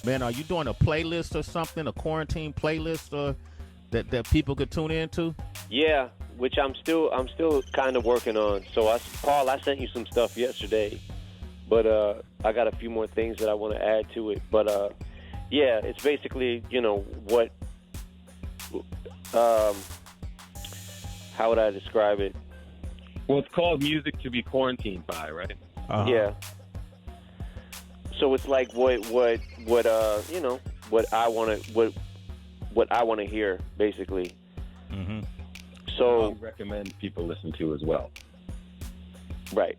Man, are you doing a playlist or something, a quarantine playlist that people could tune into? Yeah, which I'm still kind of working on. So Paul, I sent you some stuff yesterday, but I got a few more things that I want to add to it. But yeah, it's basically, what how would I describe it? Well, it's called Music to be Quarantined by, right? Yeah. So it's like what I want to hear, basically. Mm-hmm. So I recommend people listen to as well. Right.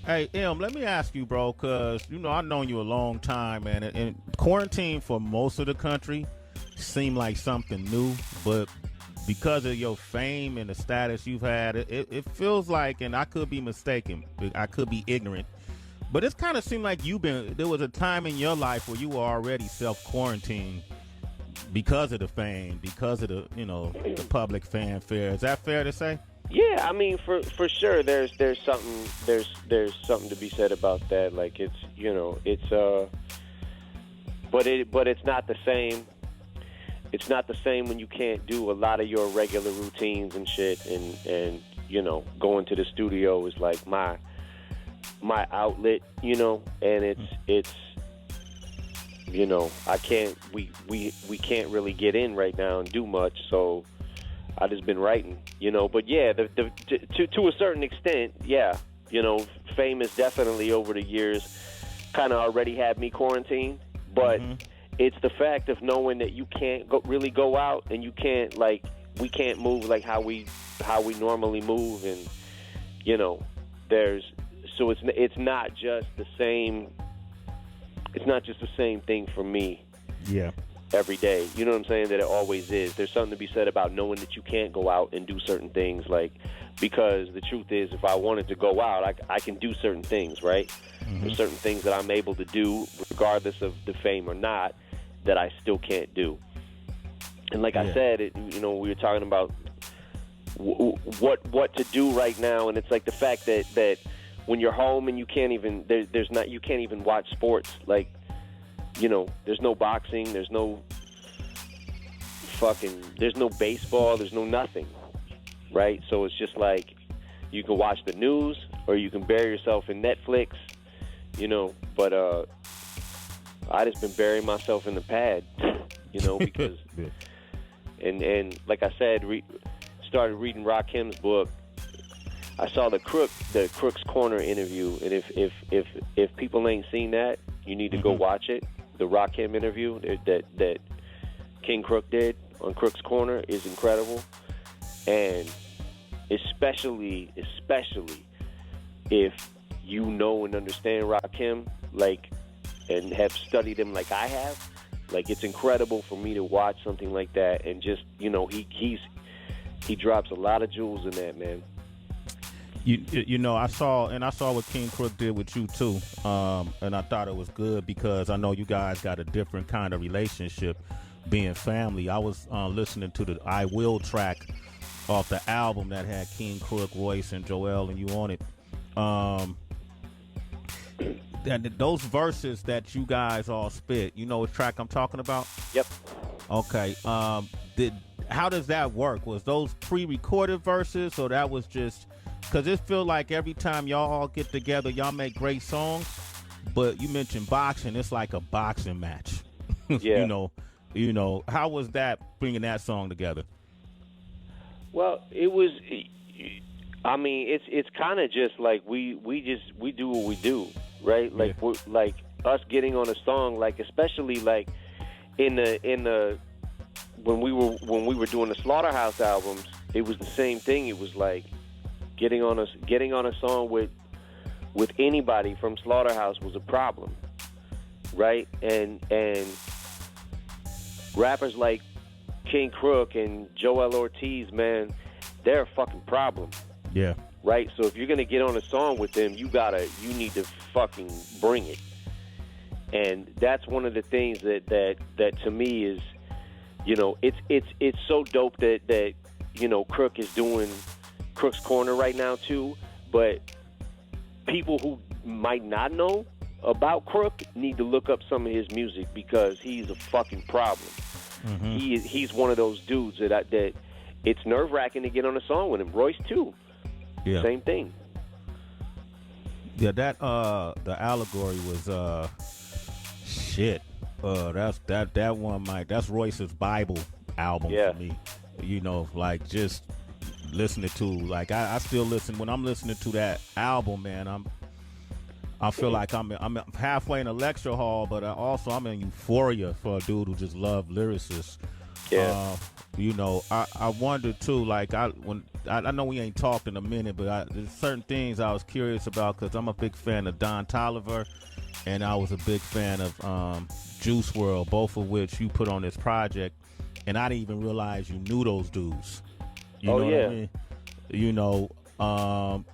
Hey, Em, let me ask you, bro, because, I've known you a long time, man, and quarantine for most of the country seemed like something new, but because of your fame and the status you've had, it feels like, and I could be mistaken, I could be ignorant, but it's kind of seemed like there was a time in your life where you were already self-quarantined because of the fame, because of the, the public fanfare. Is that fair to say? Yeah, I mean, for sure, there's something to be said about that. Like, it's, but it's not the same. It's not the same when you can't do a lot of your regular routines and shit, and going to the studio is like my outlet, and it's I can't we can't really get in right now and do much, so I just been writing, but yeah, to a certain extent, yeah, fame is definitely over the years kind of already had me quarantined, but it's the fact of knowing that you can't really go out, and you can't, like, we can't move like how we normally move, and so it's not just the same. It's not just the same thing for me. Yeah. Every day, you know what I'm saying? That it always is. There's something to be said about knowing that you can't go out and do certain things, like, because the truth is, if I wanted to go out, I can do certain things, right? Mm-hmm. There's certain things that I'm able to do, regardless of the fame or not, that I still can't do. And like I said, we were talking about what to do right now, and it's like the fact that when you're home and you can't even you can't even watch sports, like, there's no boxing, there's no baseball, there's no nothing, right? So it's just like you can watch the news or you can bury yourself in Netflix, but I just been burying myself in the pad, because and like I said, started reading Rakim's book. I saw the Crook's Corner interview, and if people ain't seen that, you need to go watch it. The Rakim interview that King Crook did on Crook's Corner is incredible, and especially if you know and understand Rakim, like, and have studied him like I have, like, it's incredible for me to watch something like that, and just, he drops a lot of jewels in that, man. I saw what King Crook did with you too, and I thought it was good because I know you guys got a different kind of relationship, being family. I was listening to the I Will track off the album that had King Crook, Royce, and Joel and you on it. Those verses that you guys all spit, you know what track I'm talking about? Yep. Okay. How does that work? Was those pre-recorded verses, or that was just... Because it feel like every time y'all all get together, y'all make great songs, but you mentioned boxing, it's like a boxing match. Yeah. How was that, bringing that song together? Well, it was, I mean, it's kind of just like we do what we do, right? Like, we're, like, us getting on a song, like, especially like in the when we were doing the Slaughterhouse albums, it was the same thing. It was like getting on a song with anybody from Slaughterhouse was a problem, right? And rappers like King Crook and Joel Ortiz, man, they're a fucking problem. Yeah. Right? So if you're gonna get on a song with them, you need to fucking bring it. And that's one of the things that to me is, it's so dope that Crook is doing Crook's Corner right now too, but people who might not know about Crook need to look up some of his music because he's a fucking problem. Mm-hmm. He's one of those dudes that it's nerve-wracking to get on a song with him. Royce too. Yeah. Same thing. Yeah, that the allegory was shit. That one, Mike. That's Royce's Bible album Yeah. for me. You know, like just listening to, like I still listen when I'm listening to that album, man. I feel like I'm halfway in a lecture hall, but I'm in euphoria for a dude who just loves lyricists. Yeah. You know, I wonder too, like I know we ain't talked in a minute, but there's certain things I was curious about because I'm a big fan of Don Toliver, and I was a big fan of Juice WRLD, both of which you put on this project, and I didn't even realize you knew those dudes. You know what I mean? You know,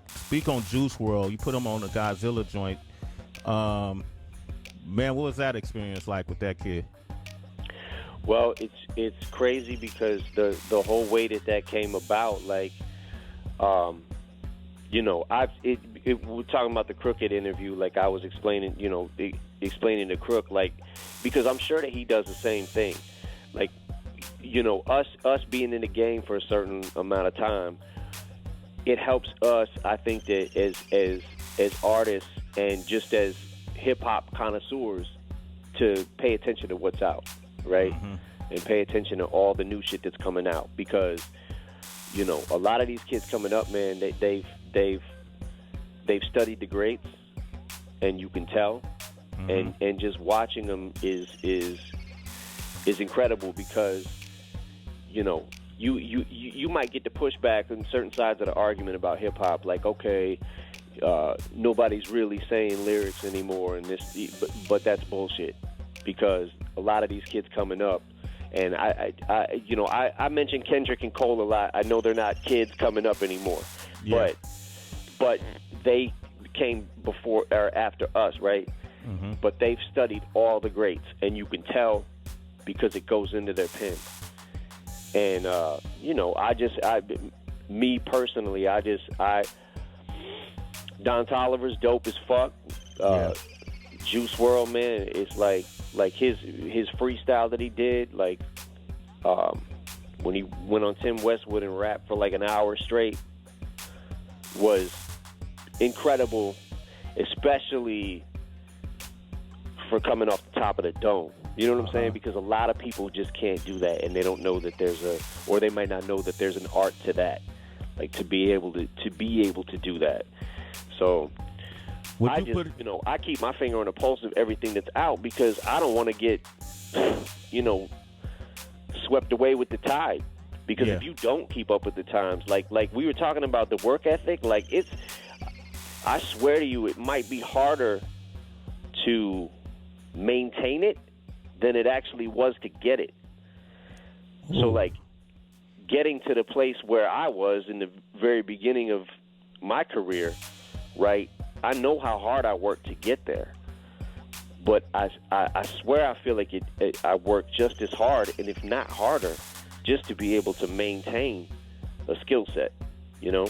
speak on Juice WRLD. You put them on the Godzilla joint. Man, what was that experience like with that kid? Well, it's crazy because the whole way that came about, like, you know, we're talking about the Crooked interview, like I was explaining, you know, explaining to Crook, like, because I'm sure that he does the same thing, like, you know, us being in the game for a certain amount of time, it helps us, I think, that as artists and just as hip hop connoisseurs to pay attention to what's out. Right? Mm-hmm. And pay attention to all the new shit that's coming out because, you know, a lot of these kids coming up, man, they've studied the greats, and you can tell, mm-hmm. and just watching them is incredible because, you know, you might get the pushback on certain sides of the argument about hip hop, like, okay, nobody's really saying lyrics anymore, and this, but that's bullshit. Because a lot of these kids coming up, and I mentioned Kendrick and Cole a lot. I know they're not kids coming up anymore, but they came before or after us, right? Mm-hmm. But they've studied all the greats, and you can tell because it goes into their pen. And you know, me personally, Don Toliver's dope as fuck. Juice WRLD, man, it's like his freestyle that he did, like when he went on Tim Westwood and rapped for like an hour straight, was incredible, especially for coming off the top of the dome. You know what I'm saying? Because a lot of people just can't do that, and they don't know that or they might not know that there's an art to that, like to be able to do that. So. I keep my finger on the pulse of everything that's out because I don't want to get, you know, swept away with the tide. Because if you don't keep up with the times, like we were talking about the work ethic, like I swear to you, it might be harder to maintain it than it actually was to get it. Ooh. So, like, getting to the place where I was in the very beginning of my career, right? I know how hard I worked to get there, but I swear I feel like I work just as hard, and if not harder, just to be able to maintain a skill set, you know?